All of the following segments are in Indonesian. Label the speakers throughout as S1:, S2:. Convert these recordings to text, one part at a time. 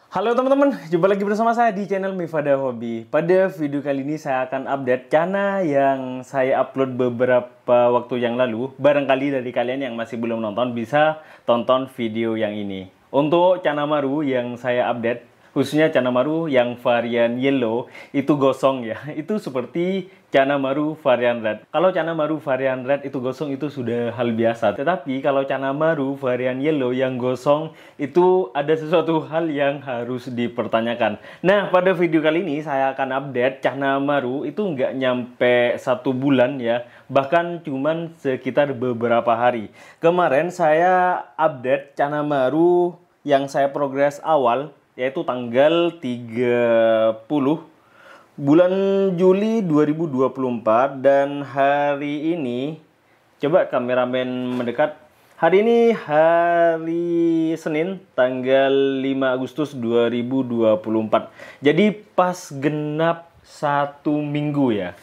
S1: Halo teman-teman, jumpa lagi bersama saya di channel Mifada Hobi. Pada video kali ini saya akan update Cana yang saya upload beberapa waktu yang lalu. Barangkali dari kalian yang masih belum nonton bisa tonton video yang ini. Untuk Cana Maru yang saya update, khususnya Cana Maru yang varian yellow, itu gosong ya. Itu seperti Cana Maru varian red. Kalau Cana Maru varian red itu gosong itu sudah hal biasa. Tetapi kalau Cana Maru varian yellow yang gosong itu ada sesuatu hal yang harus dipertanyakan. Nah, pada video kali ini saya akan update Cana Maru itu nggak nyampe 1 bulan ya. Bahkan cuman sekitar beberapa hari. Kemarin saya update Cana Maru yang saya progres awal, yaitu tanggal 30 bulan Juli 2024, dan hari ini coba kameramen mendekat. Hari ini hari Senin tanggal 5 Agustus 2024. Jadi pas genap 1 minggu ya.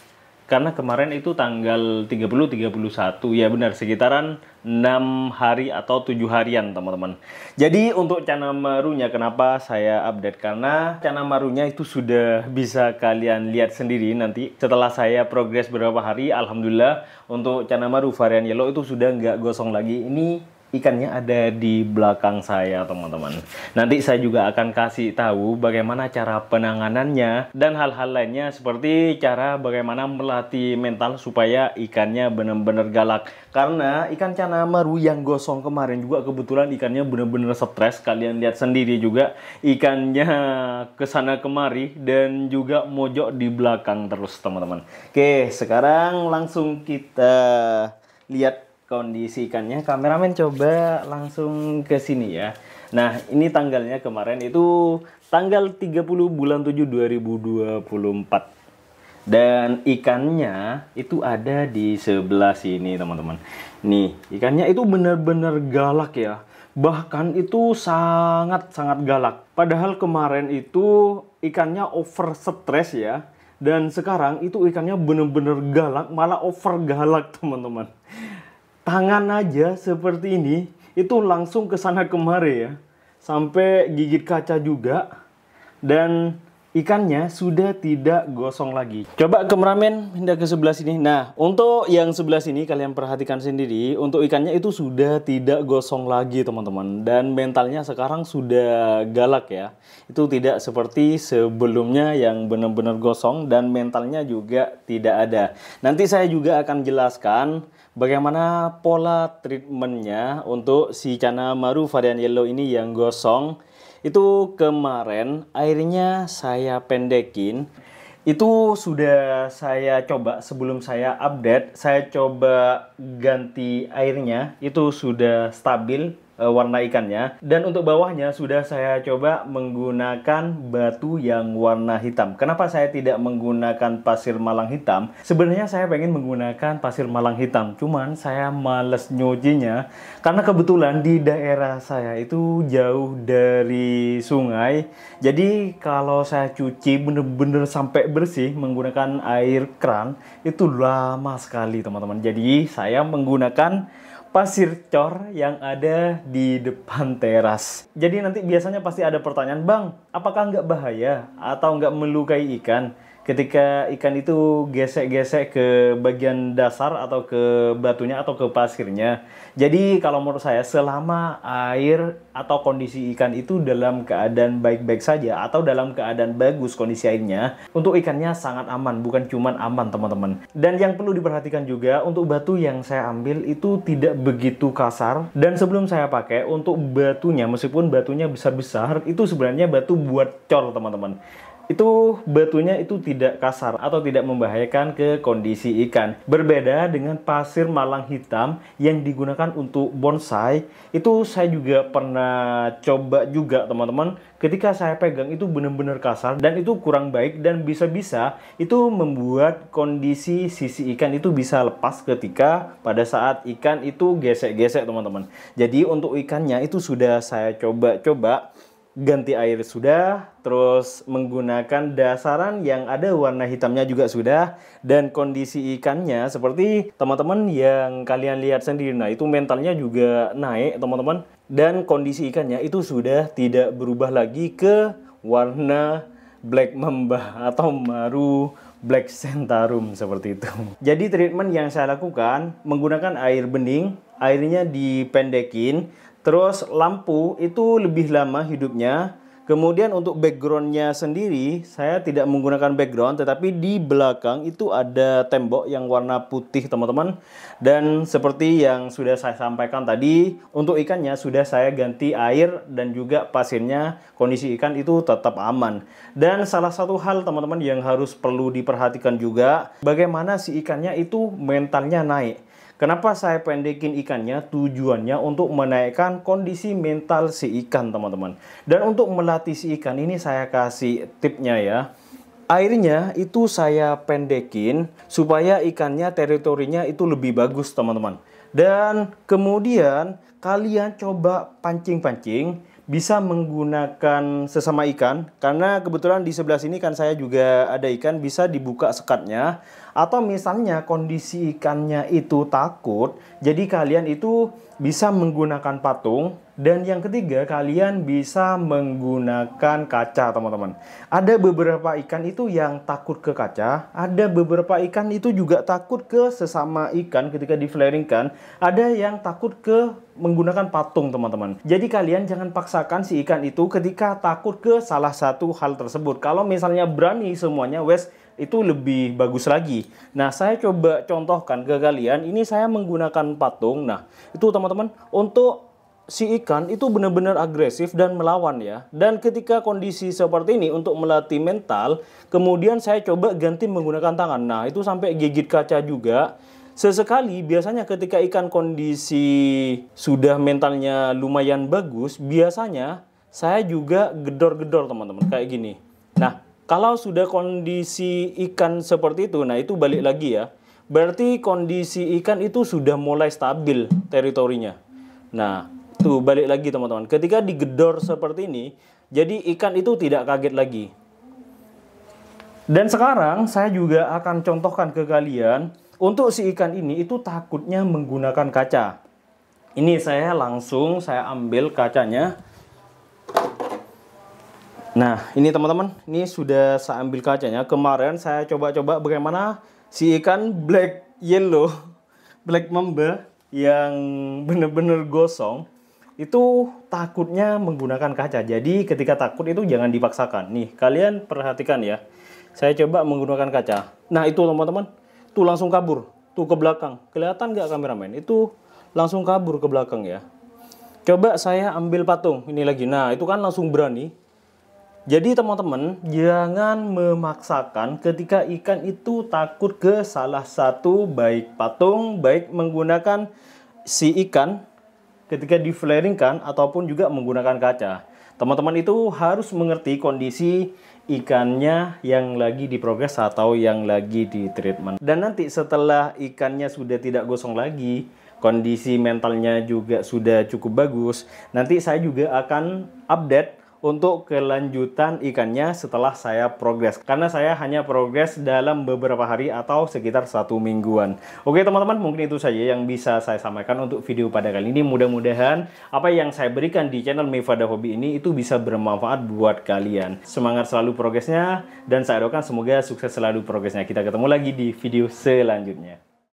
S1: Karena kemarin itu tanggal 30-31, ya benar, sekitaran 6 hari atau 7 harian teman-teman. Jadi untuk Cana Marunya kenapa saya update? Karena Cana Marunya itu sudah bisa kalian lihat sendiri nanti setelah saya progres beberapa hari. Alhamdulillah untuk Cana Maru varian yellow itu sudah nggak gosong lagi. Ini ikannya ada di belakang saya teman-teman. Nanti saya juga akan kasih tahu bagaimana cara penanganannya dan hal-hal lainnya, seperti cara bagaimana melatih mental supaya ikannya benar-benar galak. Karena ikan Cana Maru yang gosong kemarin juga kebetulan ikannya benar-benar stres. Kalian lihat sendiri juga ikannya kesana kemari dan juga mojok di belakang terus teman-teman. Oke, sekarang langsung kita lihat kondisi ikannya. Kameramen coba langsung ke sini ya. Nah, ini tanggalnya kemarin itu tanggal 30 bulan 7 2024. Dan ikannya itu ada di sebelah sini teman-teman. Nih, ikannya itu benar-benar galak ya. Bahkan itu sangat-sangat galak. Padahal kemarin itu ikannya over stres ya. Dan sekarang itu ikannya benar-benar galak, malah over galak teman-teman. Tangan aja seperti ini itu langsung ke sana kemari ya, sampai gigit kaca juga, dan ikannya sudah tidak gosong lagi. Coba kameramen pindah ke sebelah sini. Nah, untuk yang sebelah sini kalian perhatikan sendiri, untuk ikannya itu sudah tidak gosong lagi teman-teman, dan mentalnya sekarang sudah galak ya. Itu tidak seperti sebelumnya yang benar-benar gosong dan mentalnya juga tidak ada. Nanti saya juga akan jelaskan bagaimana pola treatmentnya untuk si Cana Maru varian yellow ini yang gosong. Itu kemarin airnya saya pendekin. Itu sudah saya coba sebelum saya update. Saya coba ganti airnya. Itu sudah stabil warna ikannya. Dan untuk bawahnya sudah saya coba menggunakan batu yang warna hitam. Kenapa saya tidak menggunakan pasir malang hitam? Sebenarnya saya pengen menggunakan pasir malang hitam, cuman saya males nyucinya karena kebetulan di daerah saya itu jauh dari sungai. Jadi kalau saya cuci bener-bener sampai bersih menggunakan air keran itu lama sekali teman-teman. Jadi saya menggunakan pasir cor yang ada di depan teras. Jadi nanti biasanya pasti ada pertanyaan, Bang, apakah nggak bahaya atau nggak melukai ikan ketika ikan itu gesek-gesek ke bagian dasar atau ke batunya atau ke pasirnya? Jadi kalau menurut saya, selama air atau kondisi ikan itu dalam keadaan baik-baik saja atau dalam keadaan bagus kondisi airnya, untuk ikannya sangat aman, bukan cuman aman teman-teman. Dan yang perlu diperhatikan juga, untuk batu yang saya ambil itu tidak begitu kasar, dan sebelum saya pakai untuk batunya, meskipun batunya besar-besar, itu sebenarnya batu buat cor teman-teman. Itu batunya itu tidak kasar atau tidak membahayakan ke kondisi ikan. Berbeda dengan pasir malang hitam yang digunakan untuk bonsai. Itu saya juga pernah coba juga teman-teman. Ketika saya pegang itu benar-benar kasar dan itu kurang baik, dan bisa-bisa itu membuat kondisi sisi ikan itu bisa lepas ketika pada saat ikan itu gesek-gesek teman-teman. Jadi untuk ikannya itu sudah saya coba-coba ganti air sudah, terus menggunakan dasaran yang ada warna hitamnya juga sudah, dan kondisi ikannya seperti teman-teman yang kalian lihat sendiri. Nah, itu mentalnya juga naik, teman-teman. Dan kondisi ikannya itu sudah tidak berubah lagi ke warna black mamba atau maru black centarum seperti itu. Jadi treatment yang saya lakukan menggunakan air bening, airnya dipendekin. Terus lampu itu lebih lama hidupnya. Kemudian untuk backgroundnya sendiri, saya tidak menggunakan background, tetapi di belakang itu ada tembok yang warna putih, teman-teman. Dan seperti yang sudah saya sampaikan tadi, untuk ikannya sudah saya ganti air dan juga pasirnya, kondisi ikan itu tetap aman. Dan salah satu hal, teman-teman, yang harus perlu diperhatikan juga, bagaimana si ikannya itu mentalnya naik. Kenapa saya pendekin ikannya? Tujuannya untuk menaikkan kondisi mental si ikan, teman-teman. Dan untuk melatih si ikan ini saya kasih tipnya ya. Airnya itu saya pendekin supaya ikannya teritorinya itu lebih bagus, teman-teman. Dan kemudian kalian coba pancing-pancing, bisa menggunakan sesama ikan, karena kebetulan di sebelah sini kan saya juga ada ikan, bisa dibuka sekatnya. Atau misalnya kondisi ikannya itu takut, jadi kalian itu bisa menggunakan patung. Dan yang ketiga, kalian bisa menggunakan kaca, teman-teman. Ada beberapa ikan itu yang takut ke kaca, ada beberapa ikan itu juga takut ke sesama ikan ketika di-flaringkan, ada yang takut ke menggunakan patung, teman-teman. Jadi kalian jangan paksakan si ikan itu ketika takut ke salah satu hal tersebut. Kalau misalnya berani semuanya, wes, itu lebih bagus lagi. Nah, saya coba contohkan ke kalian. Ini saya menggunakan patung. Nah, itu teman-teman, untuk si ikan itu benar-benar agresif dan melawan ya. Dan ketika kondisi seperti ini untuk melatih mental, kemudian saya coba ganti menggunakan tangan. Nah, itu sampai gigit kaca juga. Sesekali biasanya ketika ikan kondisi sudah mentalnya lumayan bagus, biasanya saya juga gedor-gedor, teman-teman, kayak gini. Nah, kalau sudah kondisi ikan seperti itu, nah itu balik lagi ya. Berarti kondisi ikan itu sudah mulai stabil teritorinya. Nah, tuh balik lagi, teman-teman. Ketika digedor seperti ini, jadi ikan itu tidak kaget lagi. Dan sekarang saya juga akan contohkan ke kalian, untuk si ikan ini itu takutnya menggunakan kaca. Ini saya ambil kacanya. Nah, ini teman-teman, ini sudah saya ambil kacanya. Kemarin saya coba-coba bagaimana si ikan black yellow, black mamba yang benar-benar gosong, itu takutnya menggunakan kaca. Jadi ketika takut itu jangan dipaksakan. Nih, kalian perhatikan ya. Saya coba menggunakan kaca. Nah, itu teman-teman, tuh langsung kabur. Tuh ke belakang. Kelihatan nggak kameramen? Itu langsung kabur ke belakang ya. Coba saya ambil patung. Ini lagi. Nah, itu kan langsung berani. Jadi teman-teman, jangan memaksakan ketika ikan itu takut ke salah satu, baik patung, baik menggunakan si ikan ketika di-flaringkan ataupun juga menggunakan kaca. Teman-teman itu harus mengerti kondisi ikannya yang lagi diprogres atau yang lagi di treatment. Dan nanti setelah ikannya sudah tidak gosong lagi, kondisi mentalnya juga sudah cukup bagus, nanti saya juga akan update untuk kelanjutan ikannya setelah saya progres. Karena saya hanya progres dalam beberapa hari atau sekitar 1 mingguan. Oke teman-teman, mungkin itu saja yang bisa saya sampaikan untuk video pada kali ini. Mudah-mudahan apa yang saya berikan di channel Mifada Hobi ini itu bisa bermanfaat buat kalian. Semangat selalu progresnya, dan saya doakan semoga sukses selalu progresnya. Kita ketemu lagi di video selanjutnya.